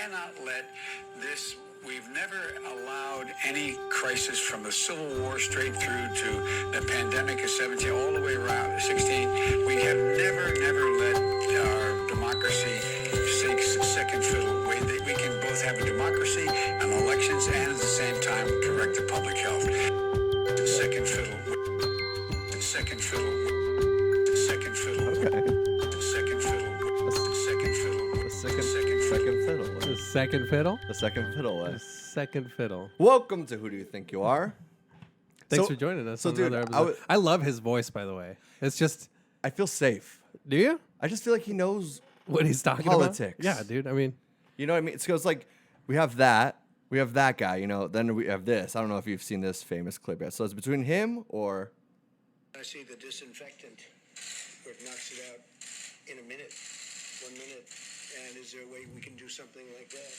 cannot let this. We've never allowed any crisis from the Civil War straight through to the pandemic of 17, all the way around 16. We have never let our democracy take second fiddle. We can both have a democracy and elections and at the same time correct the public health. Second fiddle. Second fiddle. Second fiddle. Okay. Second fiddle. Second fiddle. The second fiddle. The second fiddle? The second fiddle. The second fiddle. Welcome to Who Do You Think You Are? Thanks for joining us on another episode. I love his voice, by the way. It's just... I feel safe. Do you? I just feel like he knows what he's talking politics. about. Yeah, dude. I mean... You know what I mean? So it's like, we have that guy, you know, then we have this. I don't know if you've seen this famous clip yet. So it's between him or... I see the disinfectant where it knocks it out in a minute, 1 minute. And is there a way we can do something like that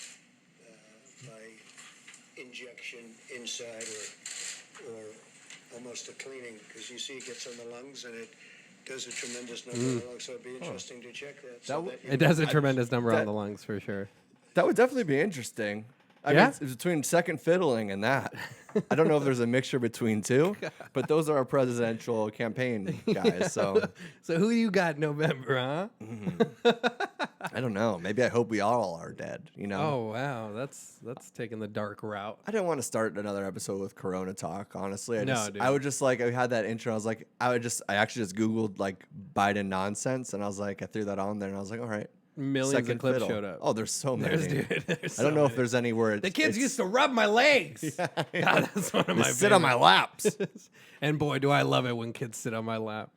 by injection inside or almost a cleaning? Because you see it gets on the lungs and it does a tremendous number on the lungs. So it'd be interesting to check that. It does a tremendous number on the lungs for sure. That would definitely be interesting. I mean, it's between second fiddling and that. I don't know if there's a mixture between two, but those are our presidential campaign guys. So who you got in November, huh? I don't know. Maybe I hope we all are dead, you know? Oh, wow. That's taking the dark route. I didn't want to start another episode with Corona talk, honestly. Dude. I would just like, I had that intro. I was like, I actually just Googled like Biden nonsense. And I was like, I threw that on there and I was like, all right. Millions of clips showed up. Oh, there's so many. There's I don't know if there's any where the kids used to rub my legs. Yeah, God, that's one of my sit on my laps. And boy, do I love it when kids sit on my lap.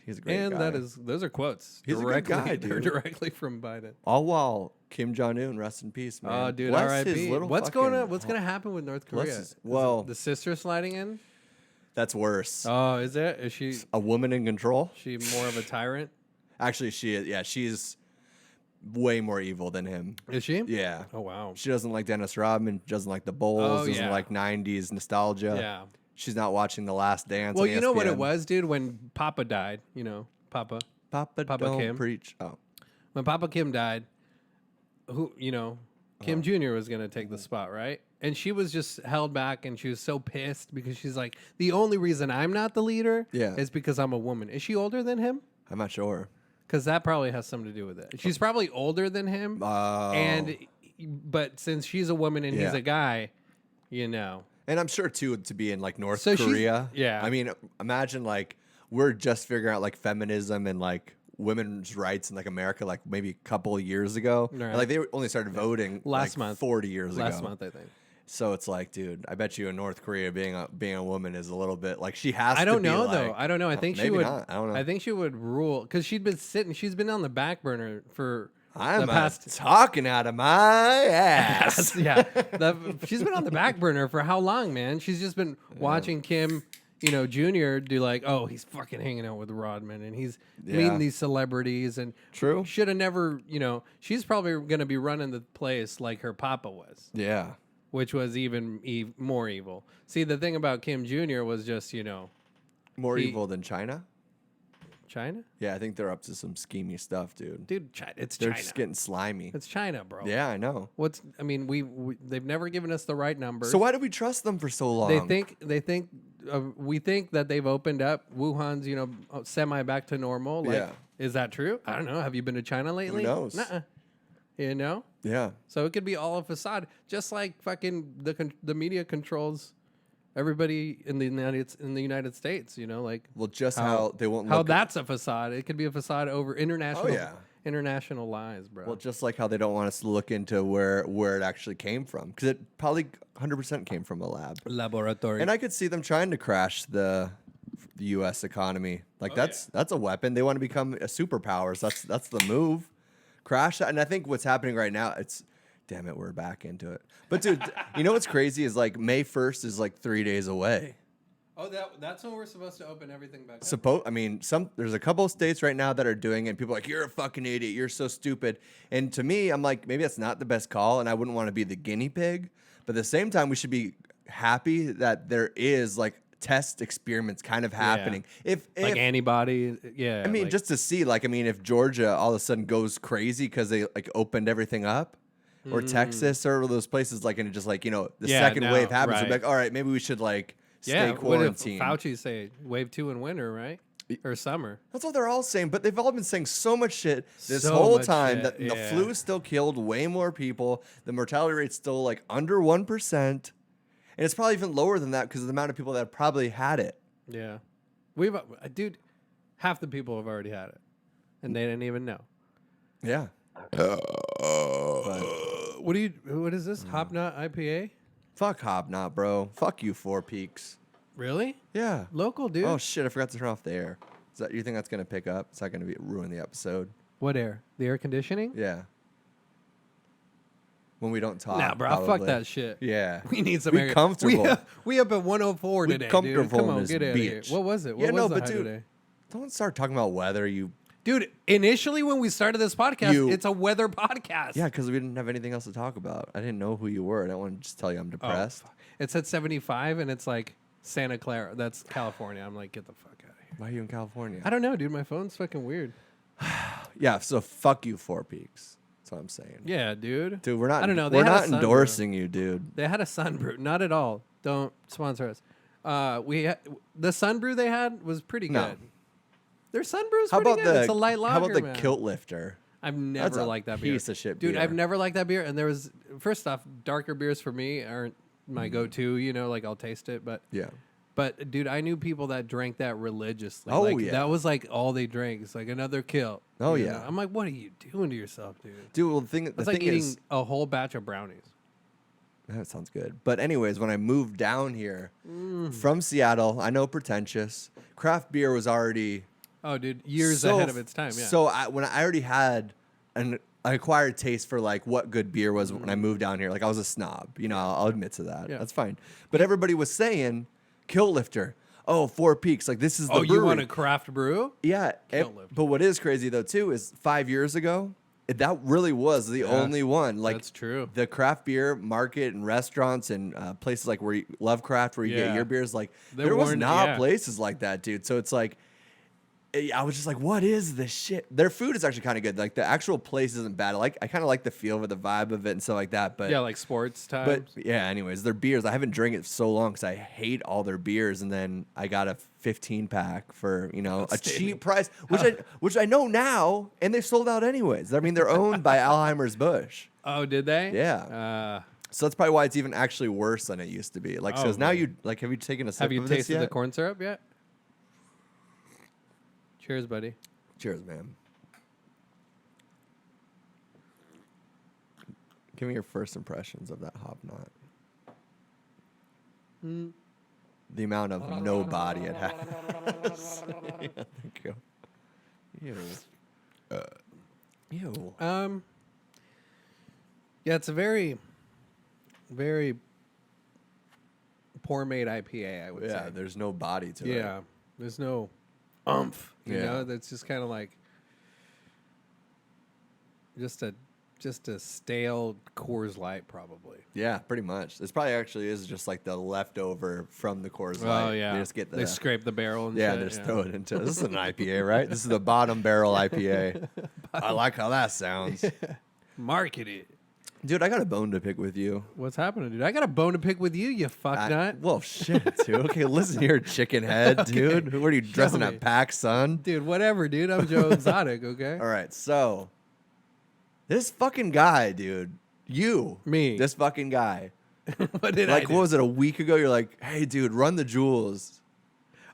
He's a great guy. And those are quotes. He's a good guy, They're dude. directly from Biden. All while Kim Jong Un, rest in peace, man. Oh, dude, Bless his R.I.P. little What's fucking- going to happen with North Korea? Well, the sister sliding in? that's worse. Oh, is it? Is she A woman in control? more of a tyrant? Actually, she is. Yeah, she's way more evil than him. Is she? Yeah. Oh, wow. She doesn't like Dennis Rodman. Doesn't like the Bulls. Doesn't like 90s nostalgia. Yeah. She's not watching The Last Dance. Well, on you know what ESPN. it was, dude? When Papa died, you know, Papa Don't Kim. preach. Oh. When Papa Kim died, Kim Jr. was going to take the spot, right? And she was just held back, and she was so pissed because she's like, the only reason I'm not the leader is because I'm a woman. Is she older than him? I'm not sure. Because that probably has something to do with it. She's probably older than him, but since she's a woman and he's a guy, you know. And I'm sure, too, to be in, like, North So Korea. yeah. I mean, imagine, like, we're just figuring out, like, feminism and, like, women's rights in, like, America, like, maybe a couple of years ago. Right. And, like, they only started voting Last like, month. 40 years ago. Last month, I think. So it's like, dude, I bet you in North Korea being a woman is a little bit, like, she has to I don't be know, like, though. I don't know. I think she maybe would. not. I don't know. I think she would rule because she's been on the back burner for I'm the past. talking out of my ass. Yeah, she's been on the back burner for how long, man? She's just been watching Kim, Jr. do like, oh, he's fucking hanging out with Rodman and he's meeting these celebrities and True. Should have never, she's probably going to be running the place like her papa was. Yeah. Which was even more evil. See, the thing about Kim Jr. was just, More evil than China? China? Yeah, I think they're up to some schemy stuff, dude. Dude, it's They're China. just getting slimy. It's China, bro. Yeah, I know. They've never given us the right numbers. So why did we trust them for so long? We think that they've opened up Wuhan's, semi back to normal. Like, is that true? I don't know. Have you been to China lately? Who knows? Nuh-uh. Yeah. So it could be all a facade, just like fucking the media controls everybody in the United States. Like how they won't. How that's a facade. It could be a facade over international. Oh, yeah. International lies, bro. Well, just like how they don't want us to look into where it actually came from, because it probably 100% came from a laboratory. And I could see them trying to crash the U.S. economy. Like that's a weapon. They want to become a superpower. So that's the move. Crash that. And I think what's happening right now, damn it, we're back into it. But dude, you know what's crazy is like May 1st is like 3 days away. Oh, that's when we're supposed to open everything back up? There's a couple of states right now that are doing it, and people are like, you're a fucking idiot, you're so stupid. And to me, I'm like, maybe that's not the best call, and I wouldn't want to be the guinea pig. But at the same time, we should be happy that there is like test experiments kind of happening. If like antibody, I mean, just to see, if Georgia all of a sudden goes crazy because they like opened everything up, or Texas or those places, like, and it just like, the Yeah, second no, wave happens, right. we're like, all right, maybe we should like stay Yeah, what did quarantined. Fauci say? Wave 2 in winter, right? Or summer. That's what they're all saying, but they've all been saying so much shit this So whole much time shit, that the yeah. flu still killed way more people. The mortality rate's still like under 1%. And it's probably even lower than that because of the amount of people that probably had it. Yeah. Dude, half the people have already had it. And they didn't even know. Yeah. What is this? Hopknot IPA? Fuck Hobnot, bro. Fuck you, Four Peaks. Really? Yeah. Local, dude. Oh shit! I forgot to turn off the air. Is that you think that's gonna pick up? It's not gonna ruin the episode. What air? The air conditioning? Yeah. When we don't talk. Nah, bro. probably. Fuck that shit. Yeah. We need some Be air. comfortable. We up at 104 We today, dude. comfortable Come in on, this get out of here. bitch. What was it? What Yeah, was no, the but high dude, today? don't start talking about weather. Dude, initially when we started this podcast, You- it's a weather podcast. Yeah, because we didn't have anything else to talk about. I didn't know who you were. I didn't want to just tell you I'm Oh, depressed. fuck. It said 75, and it's like Santa Clara. That's California. I'm like, get the fuck out of here. Why are you in California? I don't know, dude. My phone's fucking weird. Yeah, so fuck you, Four Peaks. That's what I'm saying. Yeah, dude. Dude, we're not. I don't know. They We're had a not sun brew. endorsing you, dude. They had a sun brew. Not at all. Don't sponsor us. The sun brew they had was pretty No. good. Their sun brew's How pretty about good. the? It's a light lager, How about the man. Kilt Lifter? I've That's never a liked that beer. piece of shit Dude, beer. I've never liked that beer. And there was, first off, darker beers for me aren't my go-to. Like I'll taste it, but Yeah. But dude, I knew people that drank that religiously. Oh, like, yeah. that was like all they drank. It's like another kill. Oh, you yeah. know? I'm like, what are you doing to yourself, dude? Dude, well, the thing It's like eating is, a whole batch of brownies. that sounds good. But anyways, when I moved down here Mm. from Seattle, I know pretentious. Craft beer was already Oh, dude, years so ahead of its time. Yeah. So when I already had an acquired taste for like what good beer was when I moved down here. Like I was a snob, I'll admit to that. Yeah. That's fine. But everybody was saying, Kill Lifter. Oh, Four Peaks. Like this is the oh, you brewery. want a craft brew? Yeah. Kill Lifter. But what is crazy though too is 5 years ago, that really was the only one. Like That's true. The craft beer market and restaurants and places like where Lovecraft, where you get Yeah. your beers, like They there was weren't- not yeah. places like that, dude. So it's like, I was just like, what is this shit? Their food is actually kind of good. Like the actual place isn't bad. I kind of like the feel of it, the vibe of it and stuff like that. But Yeah, like sports but times. yeah, anyways, their beers, I haven't drank it so long because I hate all their beers. And then I got a 15 pack for, a Outstanding. cheap price, which I know now, and they sold out anyways. I mean, they're owned by Alzheimer's Busch. Oh, did they? Yeah. So that's probably why it's even actually worse than it used to be. Like, Oh, so now man. you, like, have you taken a sip Have you of this tasted yet? the corn syrup yet? Cheers, buddy. Cheers, man. Give me your first impressions of that Hobnot. The amount of no body it has. Yeah, thank you. Ew. Ew. Yeah, it's a very, very poor made IPA, I would Yeah, say. there's no body to it. Yeah, there's no umph. You Yeah. know, that's just kind of like just a stale Coors Light, probably. Yeah, pretty much. This probably actually is just like the leftover from the Coors Light. Oh yeah, They just get the they scrape the barrel and yeah, shit. they just throw it into. This is an IPA, right? This is the bottom barrel IPA. I like how that sounds. Market it. Dude, I got a bone to pick with you. What's happening, dude? I got a bone to pick with you, you fucknut. Well, shit, dude. Okay, listen here, chicken head, dude. What are you dressing me. at PAX, son? Dude, whatever, dude. I'm Joe Exotic, okay? All right, so this fucking guy, dude. Me. This fucking guy. What did I Like, do? what was it, a week ago? You're like, hey, dude, run the jewels.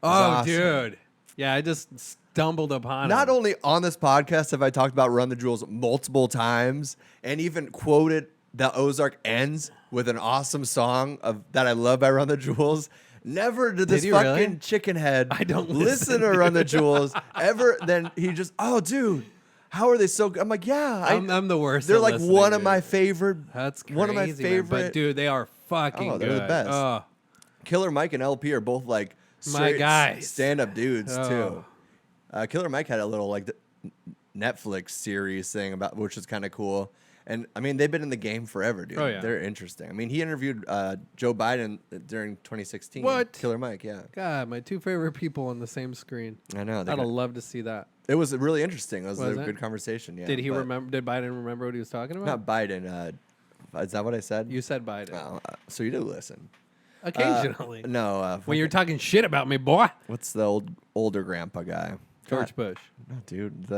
Oh, awesome. dude. Yeah, I just stumbled upon Not him. only on this podcast have I talked about Run the Jewels multiple times and even quoted that Ozark ends with an awesome song that I love by Run the Jewels. Never did this you fucking really? chicken head I don't listen to Run the Jewels ever. Then he just, oh, dude, how are they so good? I'm like, yeah. I'm the worst. They're at like listening, one of dude. my favorite. That's crazy, one of my man. favorite. But dude, they are fucking Oh, they're good. the best. Oh, Killer Mike and LP are both like My guys. stand-up dudes Oh. too. Killer Mike had a little like Netflix series thing about, which is kind of cool. And I mean, they've been in the game forever, dude. Oh, yeah. They're interesting. I mean, he interviewed Joe Biden during 2016. What? Killer Mike, yeah. God, my two favorite people on the same screen. I know. I'd have loved to see that. It was really interesting. It was Was a it? good conversation. Yeah. Did he but remember? Did Biden remember what he was talking about? Not Biden. Is that what I said? You said Biden. Oh, so you do listen. Occasionally. No. When you're talking shit about me, boy. What's the older grandpa guy? George Bush. No, dude.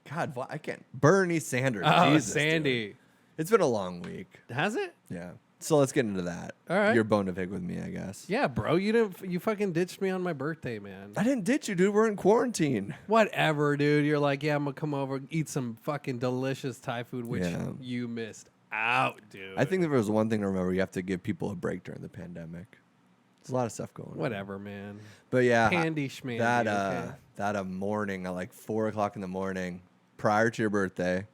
God, I can't. Bernie Sanders. Oh, Jesus, Sandy. dude. It's been a long week. Has it? Yeah. So let's get into that. All right. You're bone to pick with me, I guess. Yeah, bro. You fucking ditched me on my birthday, man. I didn't ditch you, dude. We're in quarantine. Whatever, dude. You're like, yeah, I'm gonna come over, eat some fucking delicious Thai food, which Yeah. you missed out, dude. I think if there was one thing to remember, you have to give people a break during the pandemic. There's a lot of stuff going on. Whatever, man. But yeah, Pandy schmandy. that morning at like 4:00 in the morning, prior to your birthday,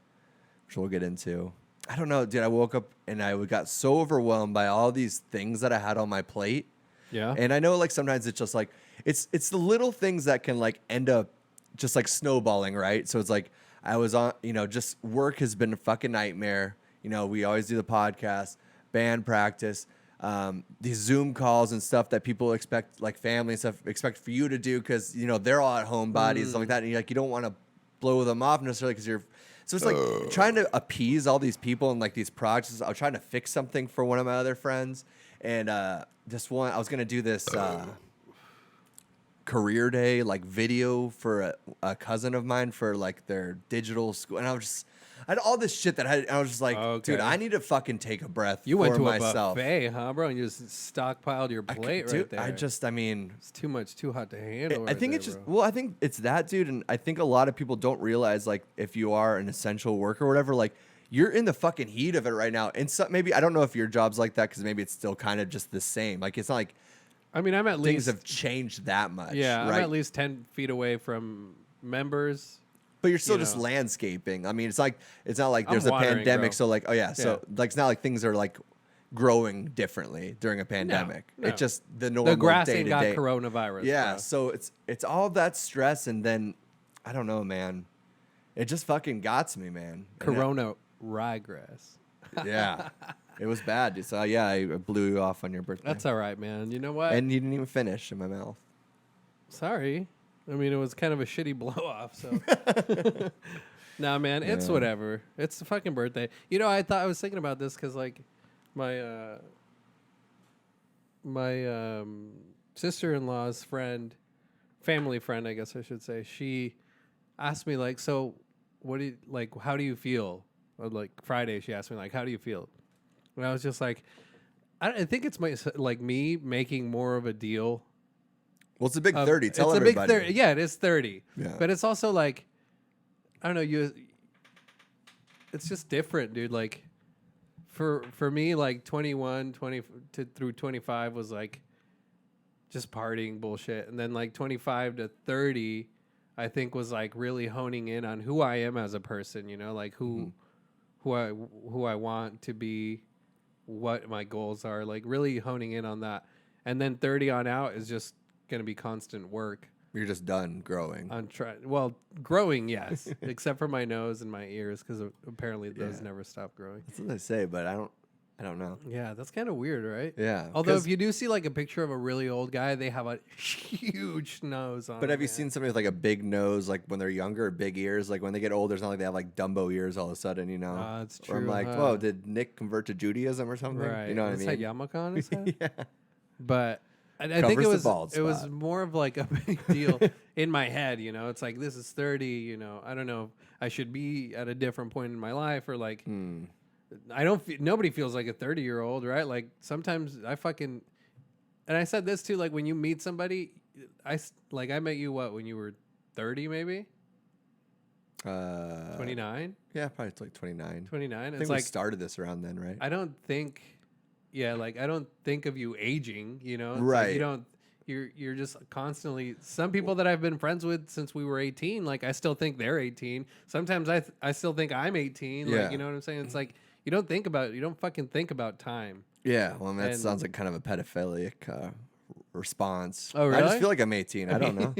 which we'll get into. I don't know, dude. I woke up and I got so overwhelmed by all these things that I had on my plate. Yeah. And I know like sometimes it's just like it's the little things that can like end up just like snowballing, right? So it's like I was on, just work has been a fucking nightmare. We always do the podcast, band practice, these Zoom calls and stuff that people expect, like family and stuff, expect for you to do because they're all at home bodies, stuff like that, and you don't want to blow them off necessarily because you're. So it's like trying to appease all these people and like these projects. I was trying to fix something for one of my other friends, and I was gonna do this career day like video for a cousin of mine for like their digital school, and I had all this shit that I was just like, dude, I need to fucking take a breath. You went for to myself. a buffet, huh, bro? And you just stockpiled your plate right there. It's too hot to handle. I think I think it's that, dude, and I think a lot of people don't realize, like, if you are an essential worker or whatever, like, you're in the fucking heat of it right now. And so maybe I don't know if your job's like that because maybe it's still kind of just the same. Like, it's not like I'm at things least have changed that much. Yeah, right? I'm at least 10 feet away from members. But you're still just landscaping. I mean, it's not like there's a watering, pandemic. bro. So like, so like it's not like things are like growing differently during a pandemic. No. It's just the normal The grass day ain't to got day. coronavirus. Yeah, bro. so it's all that stress, and then I don't know, man. It just fucking got to me, man. Corona ryegrass. Yeah, it was bad. Dude. So yeah, I blew you off on your birthday. That's all right, man. You know what? And you didn't even finish in my mouth. Sorry. I mean, it was kind of a shitty blow off. So, nah, man, it's whatever. It's the fucking birthday. I was thinking about this because like my sister-in-law's family friend, I guess I should say, she asked me like, so how do you feel? Or, like Friday, she asked me like, how do you feel? And I was just like, I think it's me making more of a deal. Well, it's a big 30. Tell it's everybody. A big 30. Yeah, it is 30. Yeah. But it's also like, I don't know, it's just different, dude. Like, for me, like 21, 20 through 25 was like just partying bullshit. And then like 25 to 30, I think was like really honing in on who I am as a person, like who I want to be, what my goals are, like really honing in on that. And then 30 on out is just going to be constant work. You're just done growing. Growing, yes, except for my nose and my ears, because apparently those never stop growing. That's what they say, but I don't know. Yeah, that's kind of weird, right? Yeah. Although if you do see like a picture of a really old guy, they have a huge nose on. But have you seen somebody with like a big nose, like when they're younger, or big ears? Like when they get older, it's not like they have like Dumbo ears all of a sudden, That's true. Or I'm like, whoa, did Nick convert to Judaism or something? Right. You know what I mean? Is that yarmulke on his head? Yeah. But I think it Covers the bald was spot. more of like a big deal in my head, It's like, this is 30, I don't know if I should be at a different point in my life or like, nobody feels like a 30-year-old, right? Like sometimes and I said this too, like when you meet somebody, I met you when you were 30 maybe? 29? Yeah, probably like 29. 29. I think It's we like, started this around then, right? I don't think of you aging, It's Right. Like you're just constantly, some people that I've been friends with since we were 18, like I still think they're 18. Sometimes I still think I'm 18. Yeah. Like, you know what I'm saying? It's like, you don't fucking think about time. Yeah, well, that sounds like kind of a pedophilic response. Oh, I just really? feel like I'm 18. I don't know.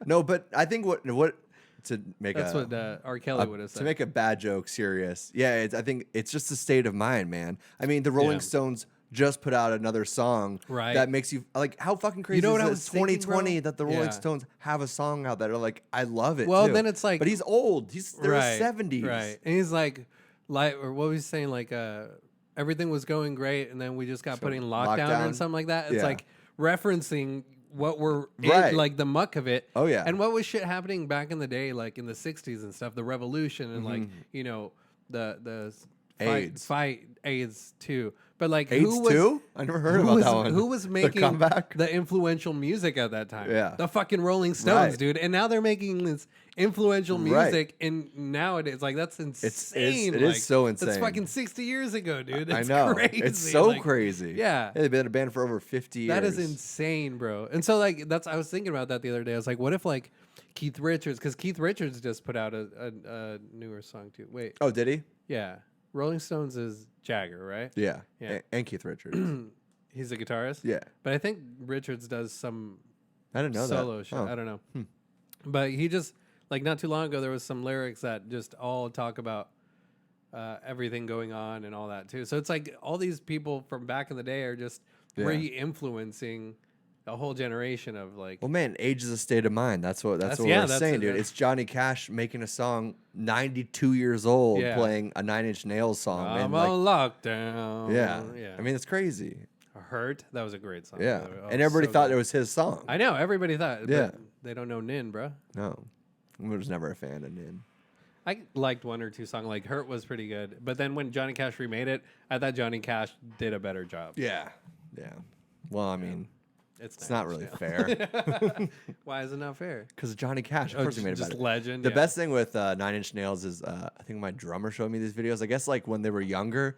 No, but I think what to make That's what R. Kelly would have said. to make a bad joke serious. Yeah, I think it's just a state of mind, man. I mean, the Rolling Yeah. Stones just put out another song Right. that makes you like, how fucking crazy know what is I it? was thinking, 2020 bro? that the Rolling Yeah. Stones have a song out that are like, I love it. Well, too. then it's like- but he's old. They're Right, 70s. Right. And he's like, or what was he saying? Like, everything was going great, and then we just got So, put in lockdown or lockdown? something like that. It's Yeah. like referencing what we're Right. in, like the muck of it. Oh, yeah. And what was shit happening back in the day, like in the 60s and stuff, the revolution and like, the fight AIDS too. But like AIDS who was too? I never heard who about was, that one. who was The making comeback? the influential music at that time? Yeah. The fucking Rolling Stones, Right. dude. And now they're making this influential Right. music, and nowadays, like that's insane. It is like, so That's insane. fucking 60 years ago, dude. I That's know. crazy. It's so Like, crazy. Yeah. They've been a band for over 50 years. That is insane, bro. And so like I was thinking about that the other day. I was like, what if like Keith Richards, because Keith Richards just put out a newer song too. Wait, Oh, did he? yeah, Rolling Stones is Jagger, right? Yeah. Yeah. And Keith Richards. He's a guitarist. Yeah. But I think Richards does some I didn't know solo that. shit. Oh. I don't know. But he just like not too long ago there was some lyrics that just all talk about everything going on and all that too. So it's like all these people from back in the day are just Yeah. re-influencing a whole generation of like. Well, man, age is a state of mind. That's what That's- we're yeah, that's saying, it, dude. that's- It's Johnny Cash making a song, 92 years old, Yeah. playing a Nine Inch Nails song. I'm man. on lockdown. Yeah. Yeah. I mean, it's crazy. Hurt. That was a great song. by Yeah. the way. Oh, And everybody so thought good. it was his song. I know. Everybody thought. Yeah. But they don't know Nin, bro. No. I was never a fan of Nin. I liked one or two songs. Like Hurt was pretty good. But then when Johnny Cash remade it, I thought Johnny Cash did a better job. Yeah. Yeah. Well, I mean, It's it's not really fair. Why is it not fair? Because Johnny Cash, of course, he made it just better. legend. The yeah. best thing with Nine Inch Nails is I think my drummer showed me these videos. I guess like when they were younger,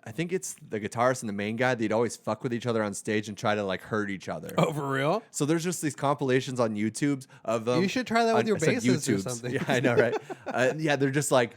I think it's the guitarist and the main guy. They'd always fuck with each other on stage and try to like hurt each other. Oh, for real? So there's just these compilations on YouTube of them. You should try that with your I said bassist or YouTubes. something. Yeah, I know, right? Yeah, they're just like,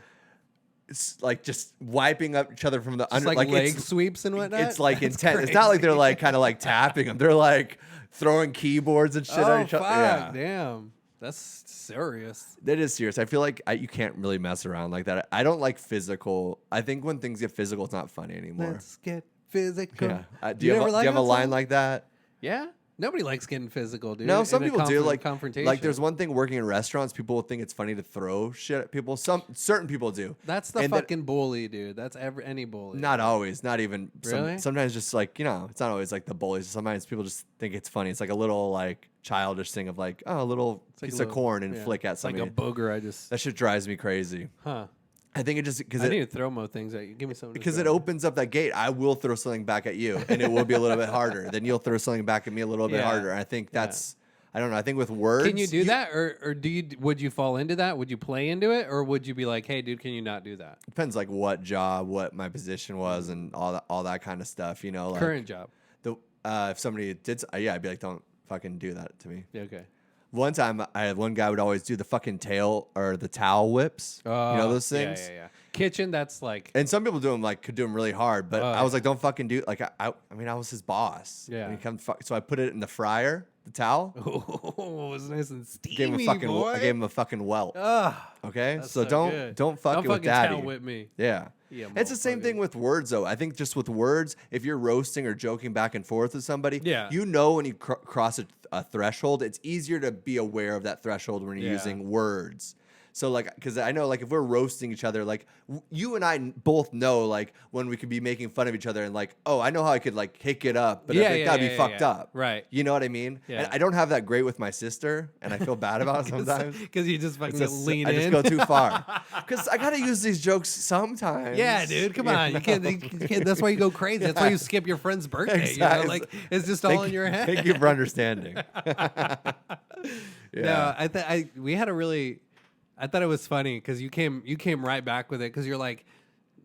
it's like just wiping up each other from the Just under, like leg it's, sweeps and whatnot. it's like That's intense. It's not like they're crazy. like kind of like tapping them. They're like throwing keyboards and shit Oh, at each other. fuck, Yeah. damn. That's serious. That is serious. I feel like you can't really mess around like that. I don't like physical. I think when things get physical, it's not funny anymore. Let's get physical. Yeah. Do you have, never do like you have a that line song? like that? Yeah. Nobody likes getting physical, dude. No, some in a people do. Like confrontation. Like there's one thing working in restaurants. People will think it's funny to throw shit at people. Certain people do. That's the And then- fucking bully, dude. That's any bully. Not always. Not even. Really? Sometimes just like it's not always like the bullies. Sometimes people just think it's funny. It's like a little like childish thing of like a little It's like piece a of little- corn and yeah. flick at It's like somebody. a booger. I just. That shit drives me crazy. Huh. I think it just because I need to throw more things at you. Give me something. because it opens up that gate. I will throw something back at you, and it will be a little bit harder. Then you'll throw something back at me a little bit Yeah. harder. And I think that's. I don't know. I think with words, Can you do that, or do you? Would you fall into that? Would you play into it, or would you be like, "Hey, dude, can you not do that?" Depends like what job, what my position was, and all that kind of stuff. You know, like Current job. the if somebody did, yeah, I'd be like, don't fucking do that to me. Yeah, okay. One time, I had one guy would always do the fucking tail or the towel whips. You know those things. Yeah. Kitchen. That's like. And some people do them like could do them really hard, but I was yeah. like, don't fucking do like I mean I was his boss. Yeah. And he come so I put it in the fryer, the towel. Oh, it was nice and steamy, Gave him a fucking boy. I gave him a fucking welt. Ugh, Okay, that's so good. don't fuck Don't it with fucking daddy. tell with me. Yeah. Yeah, It's the same motherfucker. thing with words, though. I think just with words, if you're roasting or joking back and forth with somebody, Yeah. you know when you cross a threshold, it's easier to be aware of that threshold when you're Yeah. using words. So, like, because I know, like, if we're roasting each other, like, you and I both know, like, when we could be making fun of each other and, like, oh, I know how I could, like, hick it up, but I think that'd be fucked up. Right. You know what I mean? Yeah. And I don't have that great with my sister, and I feel bad about it sometimes. Because you just fucking It's just- lean I in. just go too far. Because I got to use these jokes sometimes. Yeah, dude, come on. You can't, that's why you go crazy. That's why you skip your friend's birthday. Exactly. You know? Like it's just all in your head. Thank you for understanding. No, we had a really. I thought it was funny because you came right back with it because you're like,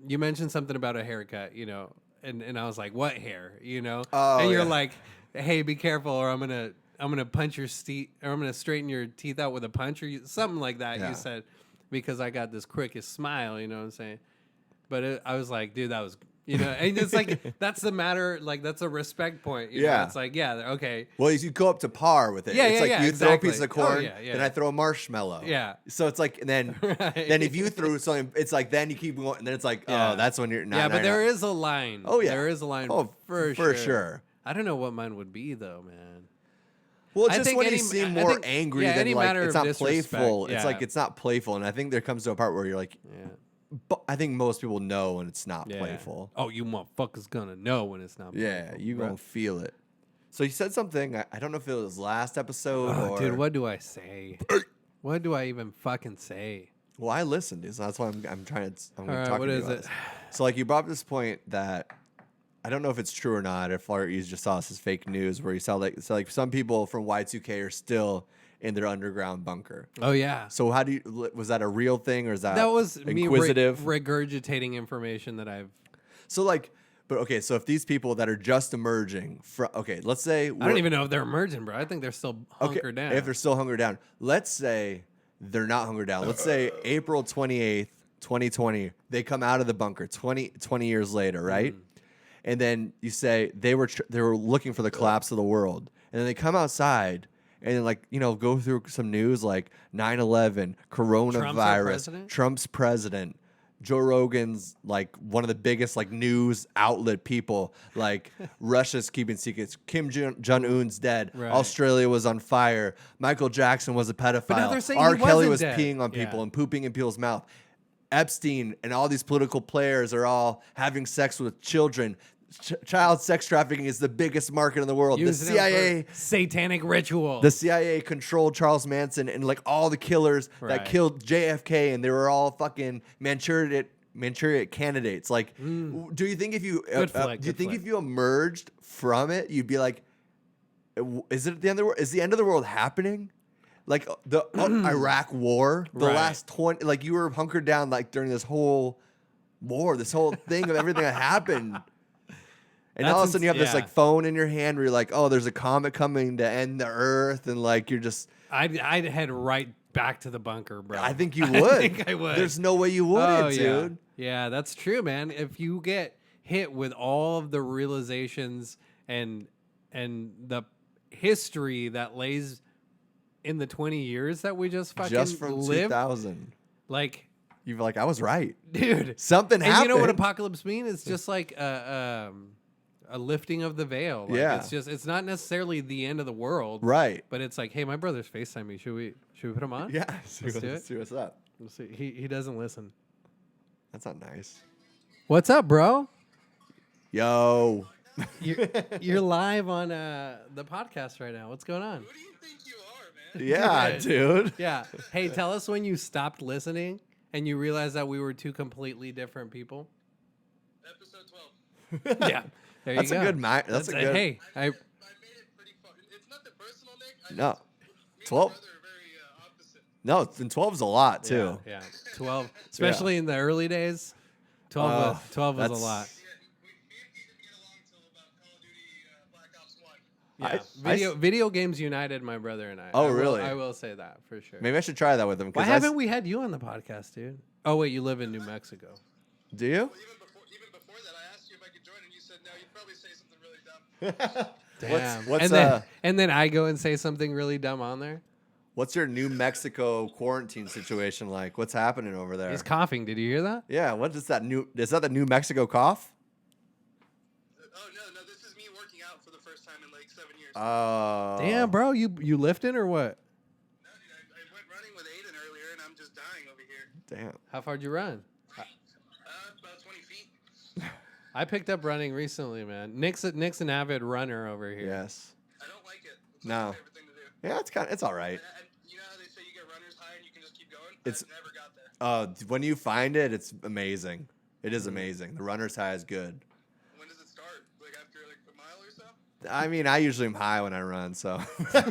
you mentioned something about a haircut, you know, and I was like, what hair, you know? Oh, and you're yeah. like, hey, be careful, or I'm gonna punch your teeth, or I'm gonna straighten your teeth out with a punch, or something like that. Yeah. You said because I got this quickest smile, you know what I'm saying? But I was like, dude, that was. You know, and it's like that's the matter. Like that's a respect point. You know? Yeah. It's like okay. Well, you go up to par with it. Yeah, it's yeah, like yeah, you throw a exactly. piece of Oh, corn, yeah, yeah. then I throw a marshmallow. Yeah. So it's like, and then Right. then if you threw something, it's like then you keep going, and then it's like, Yeah. oh, that's when you're not. Yeah, but there is a line. Oh, yeah. there is a line. Oh, for for sure. sure. I don't know what mine would be though, man. Well, it's I just think when you any- seem I more think- angry yeah, than any like matter it's of not disrespect, playful. It's yeah. like it's not playful, and I think there comes to a part where you're like, Yeah. But I think most people know when it's not Yeah. playful. Oh, you motherfuckers gonna know when it's not Yeah, playful. you gonna feel it. So you said something. I don't know if it was last episode Oh, or. dude, what do I say? What do I even fucking say? Well, I listened, dude. So that's why I'm trying to. I'm All right, talking what to you is about it? this. So like you brought up this point that I don't know if it's true or not. If our you just saw this as fake news, where you saw like some people from Y2K are still in their underground bunker. Oh yeah. So how do you? Was that a real thing or is that That was inquisitive? me regurgitating information that I've. So like, but okay. So if these people that are just emerging from, okay, let's say I don't even know if they're emerging, bro. I think they're still hunkered down. If they're still hunkered down, let's say they're not hunkered down. Let's say April 28th, 2020, they come out of the bunker 20 years later, right? And then you say they were looking for the collapse of the world. And then they come outside and then like, go through some news like 9/11, coronavirus, Trump's president. Joe Rogan's like one of the biggest like news outlet people. Like Russia's keeping secrets. Kim Jong Un's dead. Right. Australia was on fire. Michael Jackson was a pedophile. now they're saying R. he Kelly wasn't was dead. peeing on people and pooping in people's mouth. Epstein and all these political players are all having sex with children. Child sex trafficking is the biggest market in the world. Using The CIA, satanic ritual. the CIA controlled Charles Manson and like all the killers that killed JFK, and they were all fucking Manchurian candidates. Like, do you think if you if you emerged from it, you'd be like, is it the end of the world? Is the end of the world happening? Like the Iraq War, the last 20, like you were hunkered down like during this whole war, this whole thing of everything that happened. And all of a sudden you have this like phone in your hand where you're like, oh, there's a comet coming to end the earth. And like, you're just. I'd head right back to the bunker, bro. I think you would. I think I would. There's no way you wouldn't, dude. Yeah, that's true, man. If you get hit with all of the realizations and the history that lays in the 20 years that we just fucking just from lived, 2000. like. You're like, I was right. Dude. Something happened. And you know what apocalypse means? It's just like a lifting of the veil. Like, it's not necessarily the end of the world. Right. But it's like, hey, my brother's FaceTime me. Should we put him on? Yeah. Let's see what's up. Let's see. He doesn't listen. That's not nice. What's up, bro? Yo. You're live on the podcast right now. What's going on? Who do you think you are, man? Yeah, dude. Yeah. Hey, tell us when you stopped listening and you realized that we were two completely different people. Episode 12. Yeah. There That's you go. a good That's a good. Hey, I made it pretty fun. It's nothing personal, Nick. No. Me and 12. my brother are very opposite. No, and 12's a lot too. Yeah. 12, especially in the early days. 12 was a lot. Me and he didn't get along until about Call of Duty Black Ops 1. Yeah. Video games united my brother and I. Oh, I will- really? I will say that for sure. Maybe I should try that with him. Why haven't we had you on the podcast, dude? Oh wait, you live in New Mexico. Do you? Even before that, I asked you if I could join, and you said no. You'd probably say something really dumb. Damn. What's and then I go and say something really dumb on there. What's your New Mexico quarantine situation like? What's happening over there? He's coughing. Did you hear that? Yeah, what is that new? Is that the New Mexico cough? Oh no, this is me working out for the first time in like 7 years. Oh, Damn, bro, you lifting or what? No, dude, I went running with Aiden earlier, and I'm just dying over here. Damn. How far'd you run? About 20 feet. I picked up running recently, man. Nick's an avid runner over here. Yes. I don't like it. It's No. my favorite thing to do. Yeah, it's all right. And you know how they say you get runner's high and you can just keep going? It's- I never got there. When you find it, it's amazing. It is amazing. The runner's high is good. When does it start? Like after like a mile or so? I mean, I usually am high when I run, so. Fair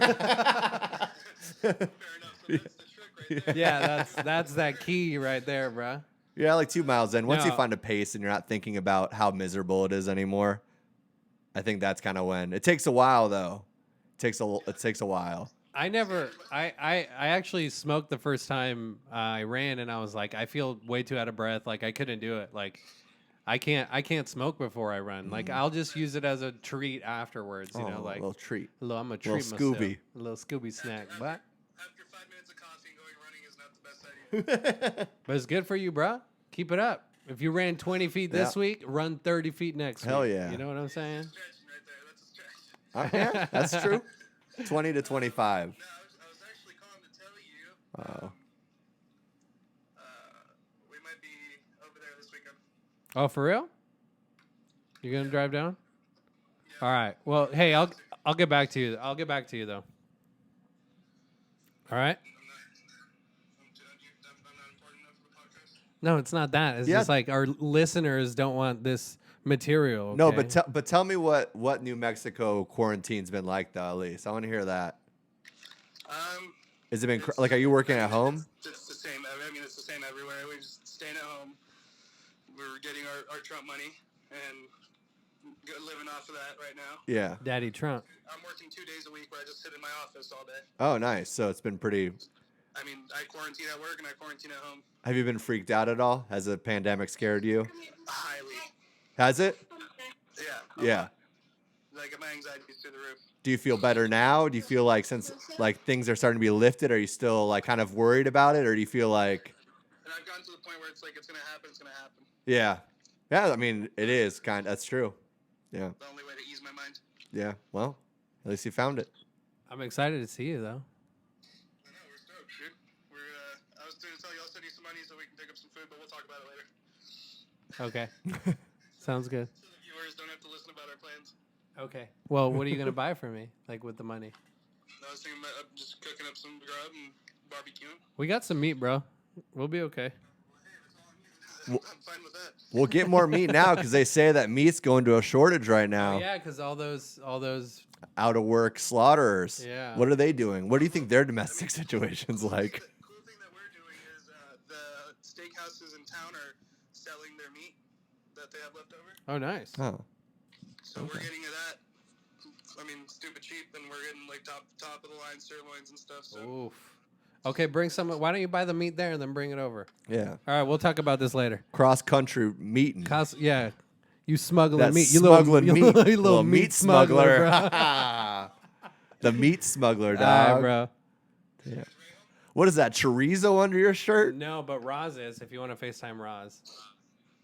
enough. So that's the trick right there. Yeah, that's that key right there, bro. Yeah, like 2 miles in. Once you No. find a pace and you're not thinking about how miserable it is anymore, I think that's kind of when. It takes a while though. It takes a while. I actually smoked the first time I ran, and I was like, I feel way too out of breath. Like I couldn't do it. Like I can't smoke before I run. Like I'll just use it as a treat afterwards. You know, Oh, like a little treat. I'm a treat little myself. Scooby. A little Scooby snack, but After 5 minutes of coffee and going running is not the best idea. but it's good for you, bro. Keep it up. If you ran 20 feet this Yeah. week, run 30 feet next Hell week. yeah. You know what I'm saying? Stretching right there. That's a stretch. Yeah, that's true. 20 to 25. No, I was actually calling to tell you Oh. we might be Oh, for real? You gonna drive down? All right. Well, hey, I'll get back to you. I'll get back to you though. All right. I'm not important enough for the podcast. No, it's not that. It's Yeah. just like our listeners don't want this material. No, okay? but tell me what New Mexico quarantine's been like though. At least I want to hear that. Has it been like? Are you working at home? It's the same. I mean, it's the same everywhere. We're just staying at home. We're getting our Trump money and living off of that right now. Yeah. Daddy Trump. I'm working 2 days a week where I just sit in my office all day. Oh, nice. So it's been pretty. I mean, I quarantine at work and I quarantine at home. Have you been freaked out at all? Has the pandemic scared you? Highly. Has it? Yeah. Yeah. Like, my anxiety's through the roof. Do you feel better now? Do you feel like since like things are starting to be lifted, are you still like kind of worried about it, or do you feel like? And I've gotten to the point where it's like, it's going to happen, it's going to happen. Yeah. Yeah. I mean, it is kind. That's true. Yeah. The only way to ease my mind. Yeah. Well, at least you found it. I'm excited to see you though. I know, we're stoked, dude. I was going to tell you, I'll send you some money so we can pick up some food, but we'll talk about it later. Okay. Sounds good. So the viewers don't have to listen about our plans. Okay. Well, what are you gonna buy for me? Like with the money? I was thinking about just cooking up some grub and barbecuing. We got some meat, bro. We'll be okay. I'm fine with that. We'll get more meat now because they say that meat's going to a shortage right now. Yeah, because all those. Out of work slaughterers. Yeah. What are they doing? What do you think their domestic situation's like? The cool thing that we're doing is the steakhouses in town are selling their meat that they have left over. Oh, nice. Oh. So we're getting to that. I mean, stupid cheap, and we're getting like top of the line sirloins and stuff. So Oof. Okay, bring some. Why don't you buy the meat there and then bring it over? Yeah. All right, we'll talk about this later. Cross country meeting. Yeah, you smuggling That's meat. smuggling you meat. You little meat smuggler, bro. The meat smuggler, All dog. right, bro. Yeah. What is that, chorizo under your shirt? No, but Roz is. If you want to FaceTime Roz.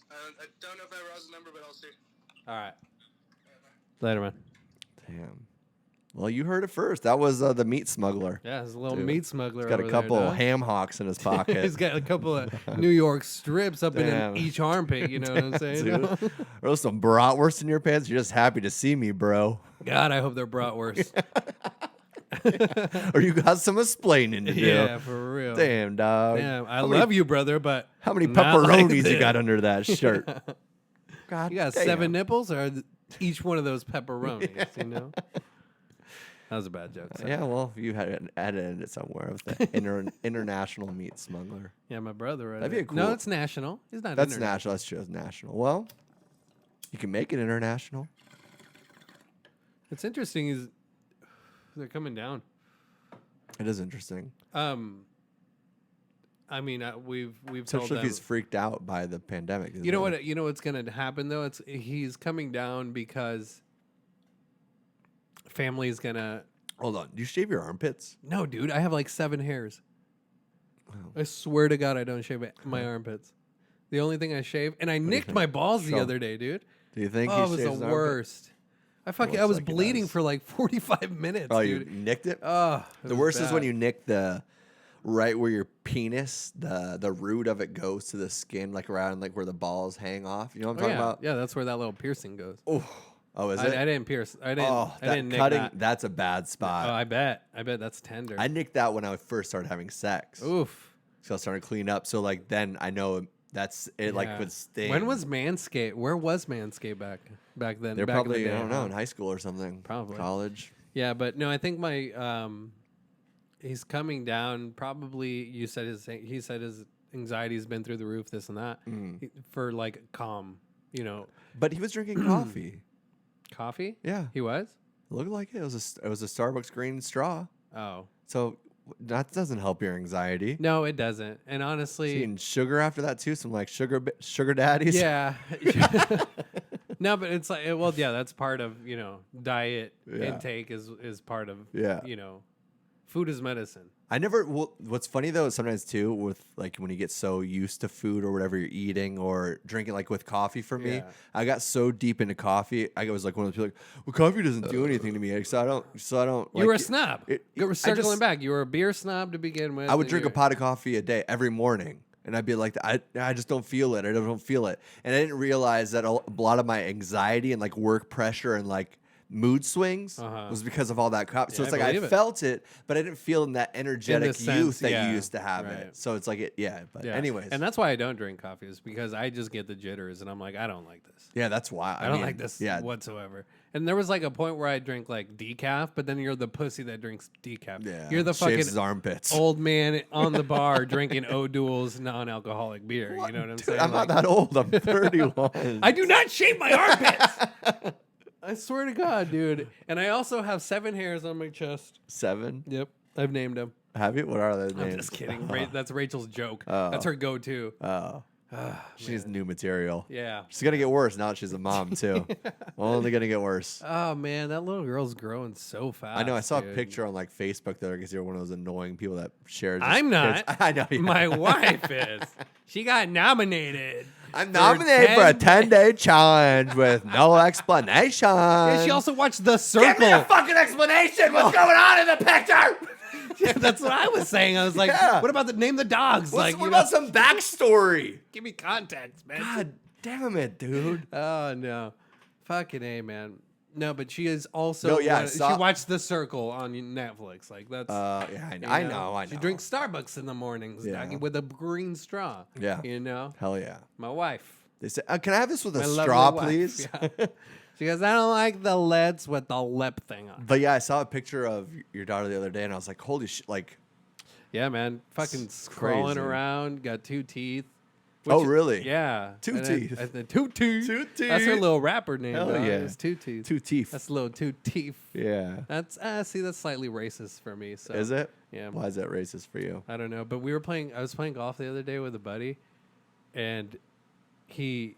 I don't know if I have Roz's number, but I'll see. All right. Later, man. Damn. Well, you heard it first. That was the meat smuggler. Yeah, he's a little Dude. meat smuggler. He's got a over couple there, dog. ham hocks in his pocket. He's got a couple of New York strips up Damn. in each armpit. You know what I'm saying? Dude. Or some bratwurst in your pants. You're just happy to see me, bro. God, I hope they're bratwurst. Or you got some explaining to do. Yeah, for real. Damn, dog. Damn, I How many- love you, brother, but How many not like pepperonis you this. got under that shirt? God You got damn. 7 nipples, or each one of those pepperonis? You know, that was a bad joke. Sorry. Yeah, well, you had added it somewhere with the international meat smuggler. Yeah, my brother. Read That'd be it. a cool- No, it's national. He's not. That's international. national. That's true. It's national. Well, you can make it international. It's interesting. Is they're coming down. It is interesting. I mean, we've told Especially if them. he's freaked out by the pandemic. You know what? You know what's gonna happen though? He's coming down because family's gonna. Hold on. Do you shave your armpits? No, dude, I have like 7 hairs. Wow. I swear to God, I don't shave my armpits. The only thing I shave, and I nicked think? my balls the Show 'em. other day, dude. Do you think Oh, he it was shaves the his armpit? worst. I Looks was like he bleeding does. for like 45 minutes, Oh, you dude. nicked it? Oh, it The was worst is when bad. you nick the right where your penis, the root of it goes to the skin, like around like where the balls hang off. You know what I'm Oh, talking yeah. about? Yeah, that's where that little piercing goes. Oh, is I it? didn't pierce. I didn't. Oh, I that didn't nick cutting, that. that's a bad spot. Oh, I bet that's tender. I nicked that when I first started having sex. Oof. So I started to clean up. So like then I know that's it. Like Yeah. would sting. When was Manscaped? Where was Manscaped back then? they're back in the probably day, I don't know huh? in high school or something. Probably. College. Yeah, but no, I think my he's coming down. Probably he said his anxiety's been through the roof. This and that for like calm. You know, But he was drinking coffee. coffee. Yeah, He was. looked like it. It was a Starbucks green straw. Oh So that doesn't help your anxiety. no, it doesn't. And Is he honestly, eating sugar after that too. Some like sugar daddies. yeah. No, but it's like well, yeah, that's part of diet Yeah. intake is part of Yeah. food is medicine. I never. Well, what's funny though is sometimes too with like when you get so used to food or whatever you're eating or drinking, like with coffee. For me, Yeah. I got so deep into coffee. I was like one of those people like, well, coffee doesn't do anything to me. So I don't. You were a like, snob. it- You were I circling just- back. You were a beer snob to begin with. I would and drink a you- pot of coffee a day every morning. And I'd be like, I just don't feel it. I don't feel it. And I didn't realize that a lot of my anxiety and like work pressure and like mood swings was because of all that crap. So Yeah, it's like I I believe it. felt it, but I didn't feel in that energetic sense, youth that yeah, you used to have right. it. So it's like But Yeah. anyways, And that's why I don't drink coffee, is because I just get the jitters and I'm like, I don't like this. yeah, that's why I don't like this whatsoever. And there was like a point where I drink like decaf, but then you're the pussy that drinks decaf. Yeah, You're the shaves fucking his armpits. old man on the bar drinking O'Doul's non-alcoholic beer. You know what I'm Dude, saying? I'm not that old. I'm 31. I do not shave my armpits. I swear to God, dude. And I also have 7 hairs on my chest. 7? Yep, I've named them. Have you? What are those names? I'm just kidding. That's Rachel's joke. Oh. That's her go-to. Oh. She needs new material. Yeah. She's going to get worse now that she's a mom, too. Only going to get worse. Oh man, that little girl's growing so fast. I know. I saw dude. a picture on like Facebook the other because you're one of those annoying people that shares. I'm not. I know. Yeah. My wife is. She got nominated. I'm nominated for a 10-day challenge with no explanation. And she also watched The Circle. Give me a fucking explanation. What's going on in the picture? Yeah, that's what I was saying. I was like, Yeah. what about name the dogs? What about some backstory? Give me context, man. God damn it, dude. Oh no, fucking A, man. No, but she is also. No, yeah, I she saw- watched The Circle on Netflix. Like that's. Yeah, you I know. She drinks Starbucks in the mornings, Yeah. doggy, with a green straw. Yeah. You know, Hell yeah. my wife. They say, can I have this with a My lovely straw, wife, please? yeah. She goes, I don't like the lids with the lip thing on. But yeah, I saw a picture of your daughter the other day, and I was like, holy shit, like. Yeah, man. Fucking It's crawling crazy. around, got 2 teeth. Oh, really? Yeah. 2 And teeth. I 2 teeth. 2 That's her teeth. little rapper name. Hell dog. yeah. It's 2 teeth. 2 teeth. That's a little 2 teeth. Yeah. That's see, that's slightly racist for me. So Is it? Yeah. Why is that racist for you? I don't know, but I was playing golf the other day with a buddy, and he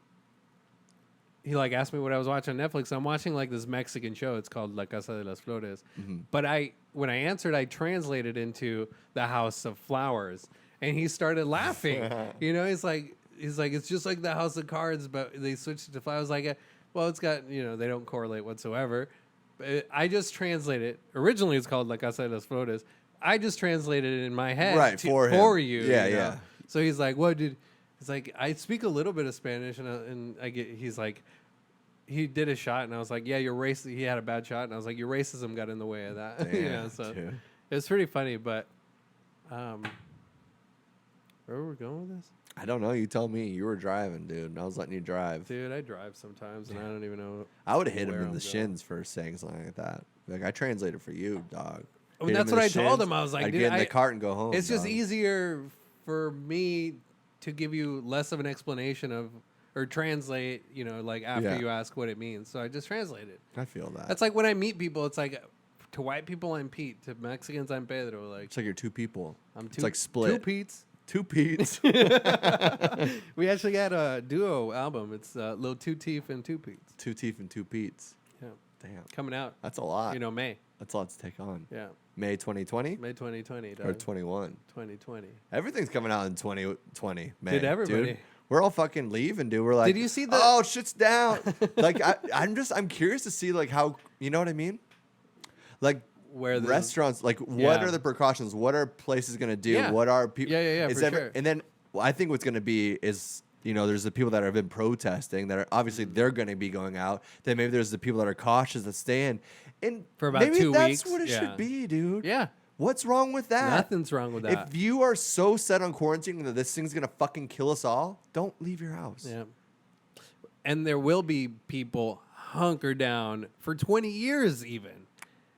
like asked me what I was watching on Netflix. I'm watching like this Mexican show. It's called La Casa de las Flores. But when I answered, I translated into the House of Flowers, and he started laughing. You know, he's like, it's just like the House of Cards, but they switched it to flowers. Like, well, it's got, they don't correlate whatsoever. But I just translated. Originally, it's called La Casa de las Flores. I just translated it in my head, Right, for him. for you. Yeah, you know? yeah. So he's like, "What did?" He's like, "I speak a little bit of Spanish," He's like, he did a shot, and I was like, "Yeah, you're racist." He had a bad shot, and I was like, "Your racism got in the way of that." Damn, So dude. it was pretty funny. But where were we going with this? I don't know. You tell me. You were driving, dude. And I was letting you drive. Dude, I drive sometimes, and I don't even know. I would have hit him where in I'm the going. shins for saying something like that. Like, I translated for you, dog. Well, Hit him that's in what the I told shins, him. I was like, I'd dude, get in the cart and go home. It's just dog. easier for me to give you less of an explanation of, or translate, like after Yeah. you ask what it means. So I just translate it. I feel that. That's like when I meet people, it's like, to white people, I'm Pete. To Mexicans, I'm Pedro. Like, It's like you're 2 people. I'm It's like split. 2 Petes. 2 Pete's. We actually got a duo album. It's Little 2 Teeth and 2 Petes. 2 teeth and 2 Pete's. Yeah. Damn. Coming out, That's a lot. May. That's a lot to take on. Yeah. May 2020 May 2020. or Dog. 21. 2020. Everything's coming out in 2020. May, Did everybody? Dude. We're all fucking leaving, dude. We're like, Did you see the- Oh, shit's down. Like, I'm curious to see like how, you know what I mean? Like, Where the restaurants, like, what Yeah. are the precautions? What are places gonna do? Yeah. What are people? Yeah, for sure. And then I think what's gonna be is, there's the people that have been protesting that are obviously they're gonna be going out. Then maybe there's the people that are cautious that stay in. And For about maybe 2 that's weeks, what it yeah. should be, dude. Yeah. What's wrong with that? Nothing's wrong with that. If you are so set on quarantining that this thing's gonna fucking kill us all, don't leave your house. Yeah. And there will be people hunker down for 20 years even,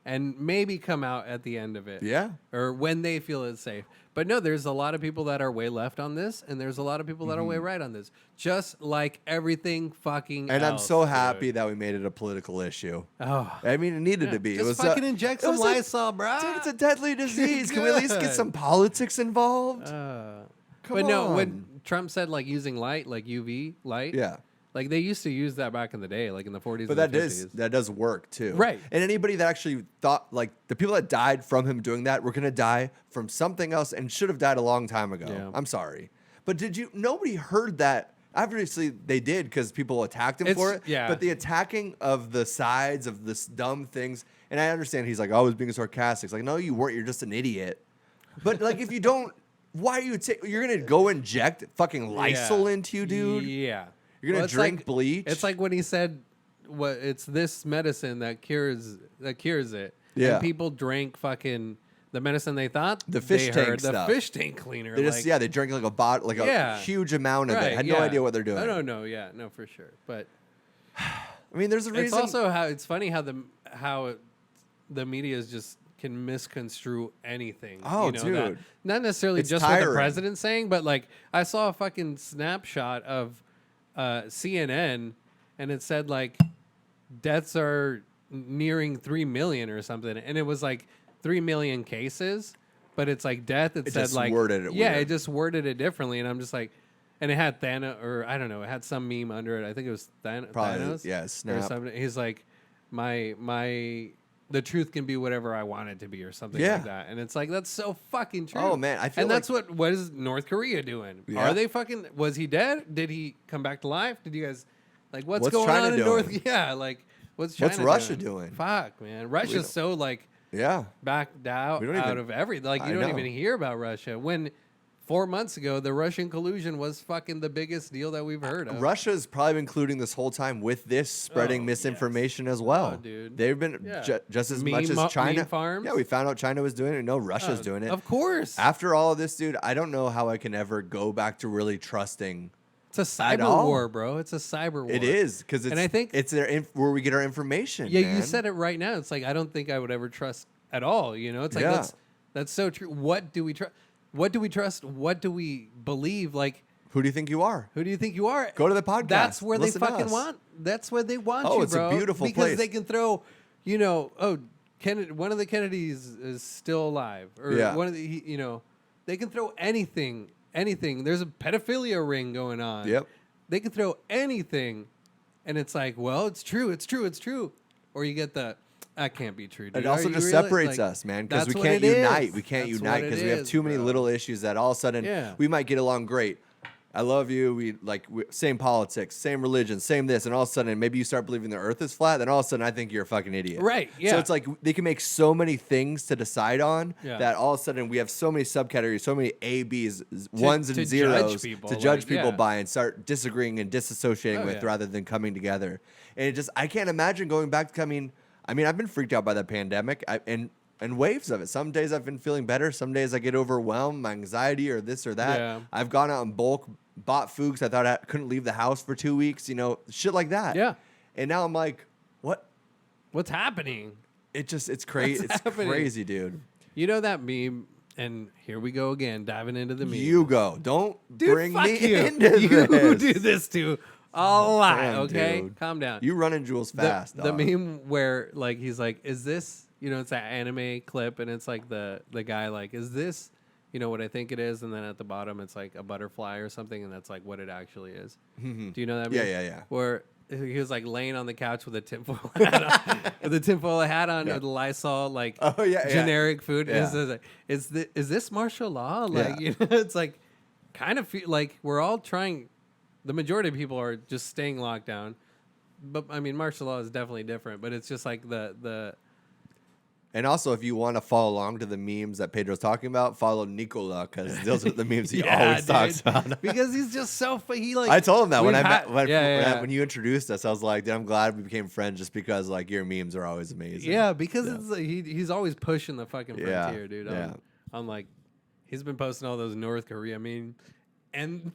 and maybe come out at the end of it. Yeah. Or when they feel it's safe. But no, there's a lot of people that are way left on this, and there's a lot of people that are way right on this. Just like everything fucking And else, I'm so dude. happy that we made it a political issue. Oh. I mean, it needed Yeah, to be. just it was fucking a, inject it some was a- Lysol, bro. Dude, it's a deadly disease. Can we at least get Good. some politics involved? Come Come but no, on. when Trump said like using light, like UV light, Yeah. like they used to use that back in the day, like in the 40s But and that the does 50s. that does work too. Right. And anybody that actually thought, like, the people that died from him doing that were gonna die from something else and should have died a long time ago. Yeah. I'm sorry. But nobody heard that. Obviously they did because people attacked him for it. Yeah. But the attacking of the sides of this dumb things, and I understand he's like, oh, I was being sarcastic. It's like, no, you weren't, you're just an idiot. But like if you don't Why are you you're gonna go inject fucking Lysol into you, dude? Yeah. You're gonna it's drink like, bleach? It's like when he said, "What? It's this medicine that cures it." Yeah. And people drank fucking the medicine they thought The fish they tank heard, stuff. the fish tank cleaner. They just they drank like a a huge amount of it. Had no idea what they're doing. I don't know. Yeah, no, for sure. But I mean, there's a reason. it's also it's funny how the media just can misconstrue anything. Oh, dude. Not necessarily It's just what tiring. the president's saying, but like I saw a fucking snapshot of CNN, and it said like deaths are nearing 3 million or something, and it was like 3 million cases, but it's like death. It said just like worded it yeah, weird. it just worded it differently, and I'm just like. And it had Thanos, or I don't know, it had some meme under it. I think it was Probably, Thanos. yeah, Or snap. something. He's like, the truth can be whatever I want it to be, or something like that. And it's like, that's so fucking true. Oh, man, I feel and like- that's what is North Korea doing? Yeah. Are they fucking, was he dead? Did he come back to life? Did you guys, like, what's going China on in doing? North? Yeah, like, what's China Russia doing? Fuck, man. Russia's so, like, Yeah. backed out, We don't even- of everything. Like, I you don't know. even hear about Russia. When 4 months ago, the Russian collusion was fucking the biggest deal that we've heard of. Russia's probably been colluding this whole time with this spreading Oh, misinformation as well. Oh, dude. They've been Yeah. just as Meme much mo- as China. meme farms? Yeah, we found out China was doing it. No, Russia's doing it. Of course. After all of this, dude, I don't know how I can ever go back to really trusting. It's a cyber all. war, bro. It's a cyber war. It is because it's And I think- it's where we get our information. Yeah, man. you said it right now. It's like I don't think I would ever trust at all. It's like Yeah. that's so true. What do we trust? What do we trust? What do we believe? Like, Who do you think you are? who do you think you are? Go to the podcast. That's where Listen they to fucking us. want. That's where they want Oh, you, it's a bro. beautiful because place. they can throw, one of the Kennedys is still alive, or Yeah. one of they can throw anything. There's a pedophilia ring going on. Yep. They can throw anything, and it's like, well, it's true, or you get the. That can't be true. Dude. It also Are you just really- separates like, us, man, because that's we what can't it unite. is. We can't That's unite what because it we have is, too many bro. little issues that all of a sudden Yeah. we might get along great. I love you. Same politics, same religion, same this, and all of a sudden maybe you start believing the Earth is flat. Then all of a sudden I think you're a fucking idiot. Right, So yeah. it's like they can make so many things to decide on Yeah. that all of a sudden we have so many subcategories, so many A, B's, ones to and judge zeros people, to judge like, people yeah. by and start disagreeing and disassociating Oh, with yeah. rather than coming together. And I can't imagine going back to coming. I mean, I've been freaked out by the pandemic and waves of it. Some days I've been feeling better. Some days I get overwhelmed, my anxiety or this or that. Yeah. I've gone out in bulk, bought food 'cause I thought I couldn't leave the house for 2 weeks, shit like that. Yeah. And now I'm like, what? What's happening? It's crazy. What's It's happening? crazy, dude. You know that meme, and here we go again, diving into the meme. You go. Don't Dude, bring fuck me you. into You this. do this too a lot, Damn, okay? dude. Calm down. You running Jules fast. the dog. meme where like he's like, is this, it's that anime clip, and it's like the guy like, is this, what I think it is, and then at the bottom it's like a butterfly or something, and that's like what it actually is. Do you know that? Yeah, meme? yeah. Where he was like laying on the couch with a tinfoil hat on, with a tinfoil hat on, with Lysol, like Oh, yeah, yeah. generic food. Yeah. It's like, is this martial law? Yeah. Like, it's like kind of feel like we're all trying. The majority of people are just staying locked down, but I mean, martial law is definitely different. But it's just like the And also, if you want to follow along to the memes that Pedro's talking about, follow Nicola because those are the memes he always talks about. because he's just so he like. I told him that when we've I had- met when you introduced us, I was like, dude, I'm glad we became friends just because like your memes are always amazing. Yeah, because it's like, he's always pushing the fucking Yeah, frontier, dude. yeah. I'm like, he's been posting all those North Korea memes, and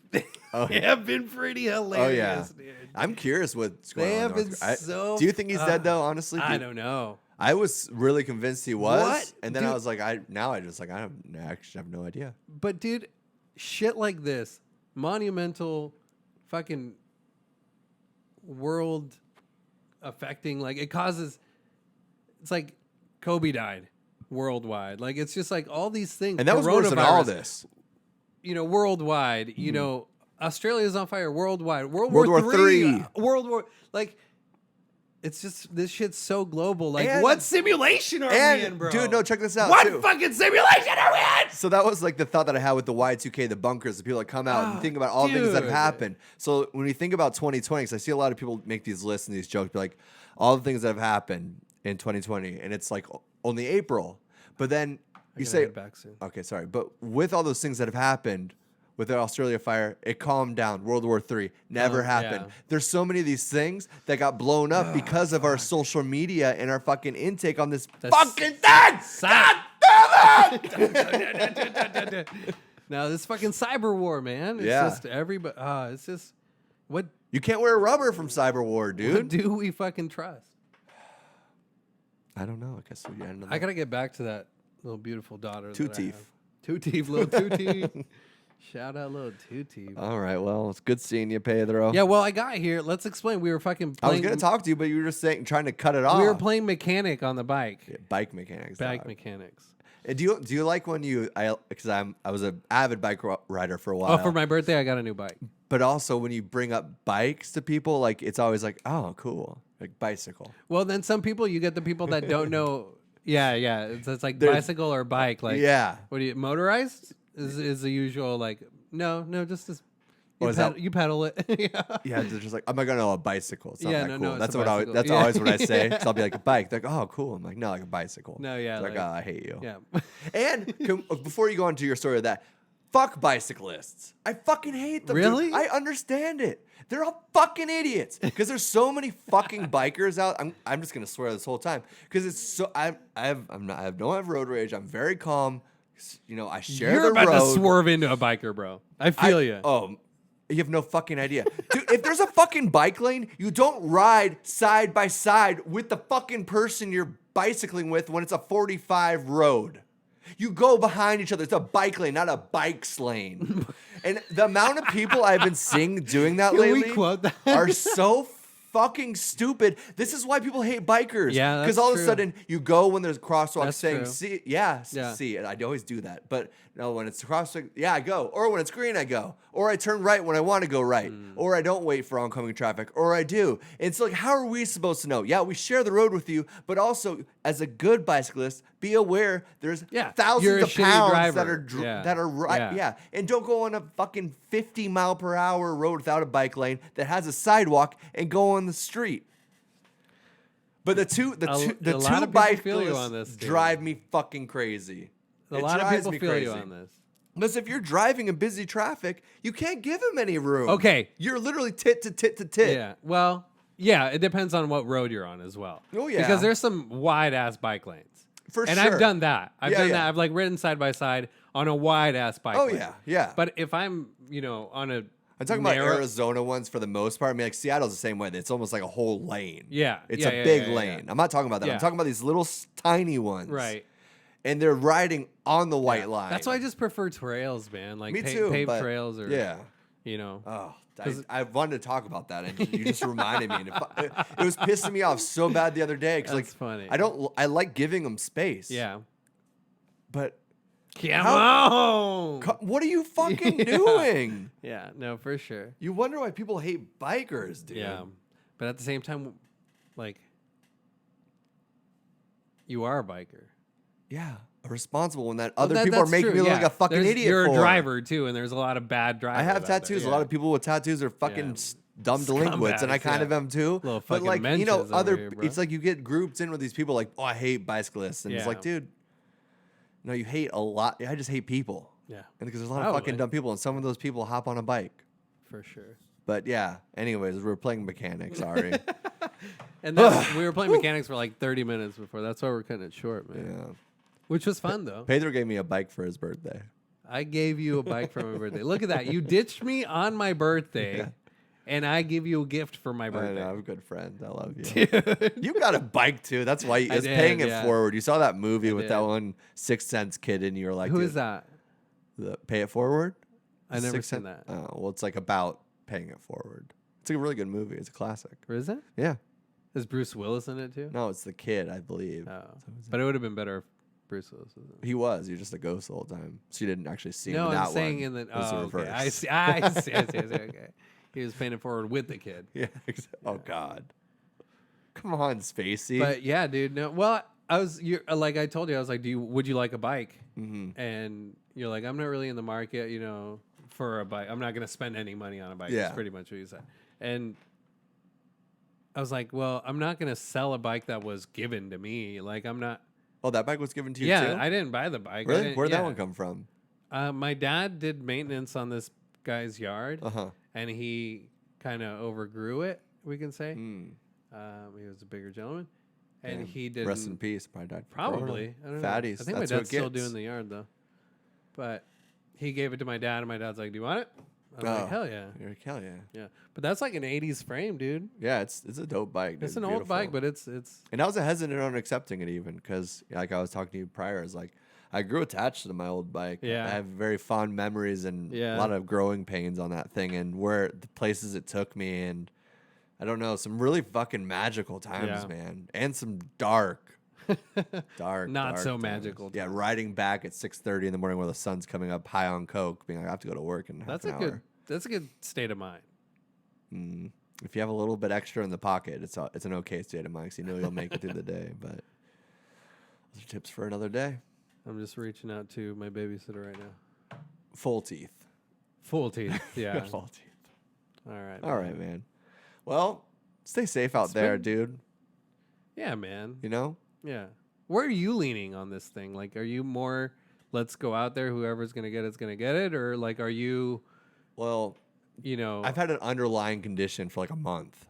Oh, they have been pretty hilarious, dude. I'm curious what's going They on. have with been North Korea. so. Do you think he's dead though? Honestly, I don't know. I was really convinced he was, What? and then I Dude. was like, I actually have no idea. But dude, shit like this, monumental, fucking world affecting, like it causes. It's like Kobe died worldwide. Like it's just like all these things. And that was worse than all Coronavirus, this. Worldwide. Australia's on fire worldwide. World War War III. III. World War. Like, it's just this shit's so global. Like, And- what simulation are we in, bro? dude, no, check this out. What too. fucking simulation are we in? So that was like the thought that I had with the Y2K, the bunkers, the people that come out and think about all the things that have dude. happened. So when we think about 2020, because I see a lot of people make these lists and these jokes, be like, all the things that have happened in 2020, and it's like only April. But then You say back soon. okay, sorry, but with all those things that have happened, with the Australia fire, it calmed down. World War III never happened. Yeah. There's so many of these things that got blown up because of our social media and our fucking intake on this fucking thing. God damn it! Now this fucking cyber war, man. It's just everybody. It's just what. You can't wear rubber from cyber war, What dude. do we fucking trust? I don't know. I guess we ended I gotta get back to that little beautiful daughter. Two that I teeth. have. Two teeth, little two teeth. Shout out, little two teeth. All right. Well, it's good seeing you, Pedro. Yeah, well, I got here. Let's explain. We were fucking I was playing. gonna talk to you, but you were just trying to cut it off. We were playing mechanic on the bike. Yeah, bike mechanics. Bike dog. mechanics. Do you like when because I was an avid bike rider for a while. Oh, for my birthday, I got a new bike. But also when you bring up bikes to people, like it's always like, oh, cool, like bicycle. Well, then some people, you get the people that don't know. Yeah. It's like There's- bicycle or bike. Like, Yeah. What do you motorized? Is the usual like no, just Oh, is that- you pedal it. Yeah. Yeah, they're just like, oh my god, no, a bicycle. It's not Yeah, that no, cool. it's That's a what bicycle. that's Yeah. always what I say. So I'll be like a bike. They're like, oh, cool. I'm like, no, like a bicycle. No, yeah, It's like, like- oh, I hate you. Yeah. And before you go into your story of that, fuck bicyclists. I fucking hate them. dude. Really? I understand it. They're all fucking idiots because there's so many fucking bikers out. I'm just gonna swear this whole time because it's so I don't have road rage. I'm very calm. You know, I share You're the about road. to swerve into a biker, bro. I feel you. Oh, you have no fucking idea. Dude, if there's a fucking bike lane, you don't ride side by side with the fucking person you're bicycling with when it's a 45 road. You go behind each other. It's a bike lane, not a bikes lane. And the amount of people I've been seeing doing that Can we lately quote that? are so fucking stupid. This is why people hate bikers. Yeah, that's because all of a true. sudden you go when there's a crosswalk That's saying true. see, Yeah. see, and I always do that. But no, when it's a crosswalk, yeah, I go. Or when it's green, I go. Or I turn right when I want to go right. Or I don't wait for oncoming traffic. Or I do. It's like, how are we supposed to know? Yeah, we share the road with you, but also as a good bicyclist, be aware there's Yeah, you're thousands a of shitty pounds driver. that are Yeah. that are right. Yeah. Yeah, and don't go on a fucking 50 mile per hour road without a bike lane that has a sidewalk and go on the street. But the two a lot two of people feel you on this, bicyclists dude. drive me fucking crazy. A It lot of drives people me feel crazy. you on this. Because if you're driving in busy traffic, you can't give them any room. Okay. You're literally tit to tit to tit. Yeah. Well, yeah, it depends on what road you're on as well. Oh, yeah. Because there's some wide ass bike lanes. For and sure. I've done that. I've Yeah, done yeah. that. I've like ridden side by side on a wide ass bike Oh, lane. yeah, yeah. But if I'm, on a I'm talking about Arizona ones for the most part. I mean, like Seattle's the same way. It's almost like a whole lane. Yeah. It's Yeah, a yeah, big yeah, yeah, lane. yeah. I'm not talking about that. Yeah. I'm talking about these little tiny ones. Right. And they're riding on the white Yeah. line. That's why I just prefer trails, man. Like Me too, paved but- trails or yeah. Oh, I wanted to talk about that, and you just reminded me. And it was pissing me off so bad the other day because, like, That's funny. I like giving them space. Yeah. But Come on. what are you fucking Yeah. doing? Yeah, no, for sure. You wonder why people hate bikers, dude. Yeah. But at the same time, like, you are a biker. Yeah. A responsible one that Well, other people are that's making true, me look yeah. like a fucking There's- idiot You're for. a driver, too, and there's a lot of bad drivers. I have out there, tattoos. A yeah. lot of people with tattoos are fucking Yeah. dumb delinquents, and I Scumbags, kind of yeah. am too. Little But fucking like, mentions over other here, bro. it's like you get grouped in with these people like, oh, I hate bicyclists, and it's Yeah. like, dude, no, you hate a lot. I just hate people. Yeah, And because there's a lot of Probably. fucking dumb people, and some of those people hop on a bike. for sure. But yeah, anyways, we were playing mechanics. Sorry. And then we were playing mechanics for like 30 minutes before. That's why we're cutting it short, man. Yeah. Which was fun, though. Pedro gave me a bike for his birthday. I gave you a bike for my birthday. Look at that. You ditched me on my birthday, Yeah. and I give you a gift for my I know, birthday. I'm a good friend. I love you. Dude. You got a bike too. That's why I it's did, paying it yeah. forward. You saw that movie with that did. one 6th Sense kid, and you were like, Who dude, is that? Pay It Forward? I never Sixth seen Sense- that. Oh, well, it's like about paying it forward. It's a really good movie. It's a classic. Or is it? Yeah. Is Bruce Willis in it too? No, it's the kid, I believe. Oh. So it's- But it would have been better if Bruce Willis was in it. He was. He was just a ghost the whole time. So you didn't actually see him No, in I'm that saying one. in the. It was the Oh, okay. reverse. I see. I see. Okay. He was paying it forward with the kid. Yeah. Oh, God. Come on, Spacey. But yeah, dude. No. Well, like I told you, I was like, would you like a bike? Mm-hmm. And you're like, I'm not really in the market, for a bike. I'm not gonna spend any money on a bike. Yeah. That's pretty much what you said. And I was like, well, I'm not gonna sell a bike that was given to me. Like, I'm not. Oh, that bike was given to you Yeah, too? I didn't buy the bike. Really? Where'd yeah. that one come from? My dad did maintenance on this guy's yard, Uh-huh. and he kind of overgrew it, we can say. Mm. He was a bigger gentleman, and Damn. he did Rest in peace. Probably died from Probably. I corona. don't know. Fatties. I think That's my what dad's it still gets. doing the yard though. But he gave it to my dad, and my dad's like, "Do you want it?" I'm Oh. like, "Hell yeah, You're like, hell yeah. yeah." But that's like an '80s frame, dude. Yeah, it's a dope bike. It's dude. an old bike, Beautiful. but it's And I was hesitant on accepting it even because, like I was talking to you prior, is like I grew attached to my old bike. Yeah. I have very fond memories and Yeah. a lot of growing pains on that thing and where the places it took me and I don't know, some really fucking magical times, Yeah. man, and some dark, not dark so times. magical. Yeah, times. riding back at 6:30 in the morning where the sun's coming up, high on coke, being like, I have to go to work in That's half a an good. hour. That's a good state of mind. If you have a little bit extra in the pocket, it's an okay state of mind 'cause you know you'll make it through the day. But those are tips for another day. I'm just reaching out to my babysitter right now. Full teeth. Full teeth. Yeah. Full teeth. All right. All right, man. Well, stay safe out there, dude. Yeah, man. You know? Yeah. Where are you leaning on this thing? Like, are you more, let's go out there, whoever's going to get it's going to get it? Or, like, are you, Well, you know, I've had an underlying condition for like a month.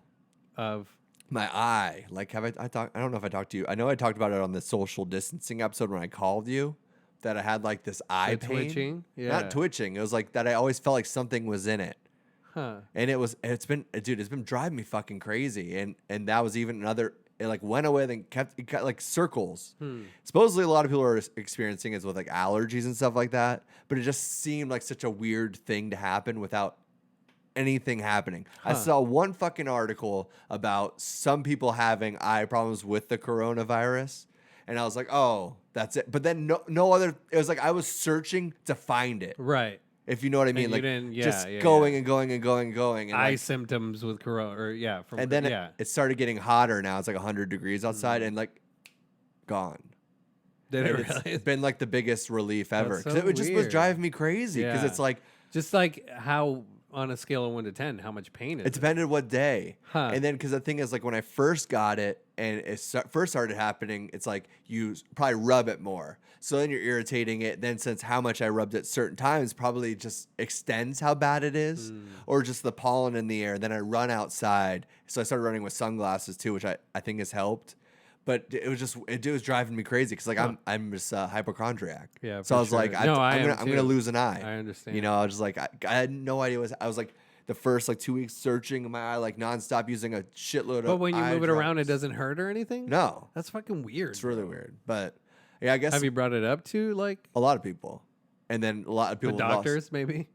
of, My eye. Like, have I talked? I don't know if I talked to you. I know I talked about it on the social distancing episode when I called you. That I had like this eye the pain. twitching? Yeah. Not twitching. It was like that I always felt like something was in it. Huh. And it's been driving me fucking crazy. And that was even another, it like went away, then it got like circles. Supposedly a lot of people are experiencing it with like allergies and stuff like that. But it just seemed like such a weird thing to happen without anything happening. I saw one fucking article about some people having eye problems with the coronavirus. And I was like, oh, that's it. But then no other, it was like I was searching to find it. Right. If you know what I mean, you like didn't- yeah, just yeah, going yeah. and going and going and going. And Eye like, symptoms with corona, or yeah. From, and then yeah. it started getting hotter now. It's like 100 degrees outside and like gone. Did it And really? It's been like the biggest relief ever. That's 'Cause so it just was weird. driving me crazy because Yeah. it's like, Just like how, on a scale of 1 to 10, how much pain is it depended what day. Huh. And then because the thing is, like when I first got it and it first started happening, it's like you probably rub it more. So then you're irritating it. Then since how much I rubbed it certain times probably just extends how bad it is, or just the pollen in the air. Then I run outside. So I started running with sunglasses too, which I think has helped. But it was driving me crazy because like I'm just a hypochondriac. Yeah, So for I was like, sure. No, I am I'm gonna too. lose an eye. I understand. You know, I was just like, I had no idea what I was like. The first like 2 weeks searching my eye like nonstop using a shitload of. But when you eye move it around, it drops. doesn't hurt or anything? No, That's fucking weird. it's really weird. But yeah, I guess Have you brought it up to, like, a lot of people, and then a lot of the people. have lost- doctors, maybe?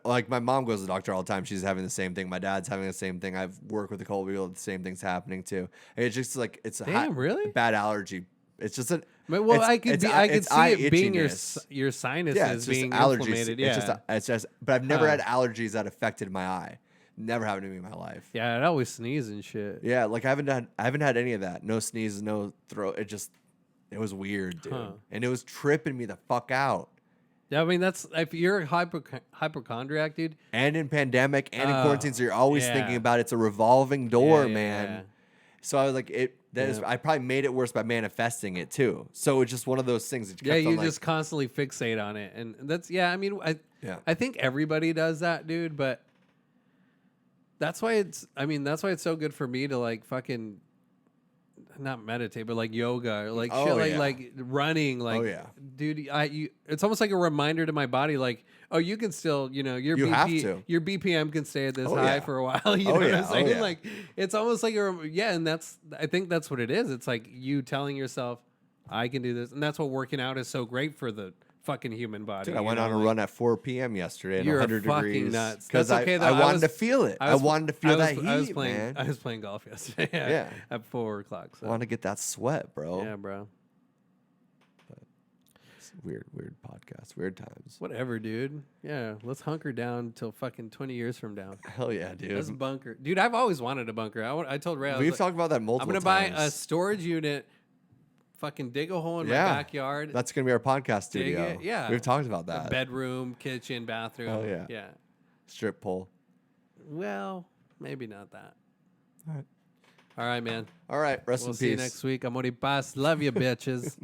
Like my mom goes to the doctor all the time. She's having the same thing. My dad's having the same thing. I've worked with a couple people. The same thing's happening too. And it's just like it's a Damn, really? bad allergy. It's just a. Well, it's- I could it's be, eye- I could it's see eye it being itchiness. your sinuses Yeah, it's just being allergies. inflamed. Yeah. It's just. But I've never Huh. had allergies that affected my eye. Never happened to me in my life. Yeah, I'd always sneeze and shit. Yeah, like I haven't had any of that. No sneezes, no throat. It was weird, dude. Huh. And it was tripping me the fuck out. Yeah, I mean, that's, if you're a hypochondriac, dude. And in pandemic and in Oh, quarantine, so you're always yeah. thinking about it's a revolving door, Yeah, man. yeah. So I was like, I probably made it worse by manifesting it too. So it's just one of those things that Yeah, kept on, you like, just constantly fixate on it. And that's, yeah, I mean, Yeah. I think everybody does that, dude, but that's why it's so good for me to, like, fucking not meditate, but like yoga or like Oh, shit, yeah. like running, like, Oh, yeah. dude, it's almost like a reminder to my body, like, oh, you can still, you know, your You have to. your BPM can stay at this Oh, high yeah. for a while. You know Oh, what yeah. I'm Oh, saying? yeah. Like, it's almost like and I think that's what it is. It's like you telling yourself, I can do this, and that's what working out is so great for the fucking human body. Dude, I you went know, on a like, run at 4 p.m. yesterday at You're 100 fucking degrees. nuts. Because That's okay, though. I I wanted was- to feel it. I wanted to feel that heat, I man. was playing golf yesterday. Yeah. At 4 o'clock. I So. wanted to get that sweat, bro. Yeah, bro. It's weird podcast, weird times. Whatever, dude. Yeah, let's hunker down till fucking 20 years from now. Hell yeah, dude. Let's bunker. Dude, I've always wanted a bunker. I told Ray, I was We've like, talked about that I'm multiple going to buy times. a storage unit, fucking dig a hole in my backyard. That's gonna be our podcast Dig studio. it, yeah. We've talked about a that. bedroom, kitchen, bathroom. Oh, yeah. Yeah. Strip pole. Well, maybe not that. All right. All right, man. All right. Rest We'll in see you peace. next week. Amor y Paz. Love you, bitches.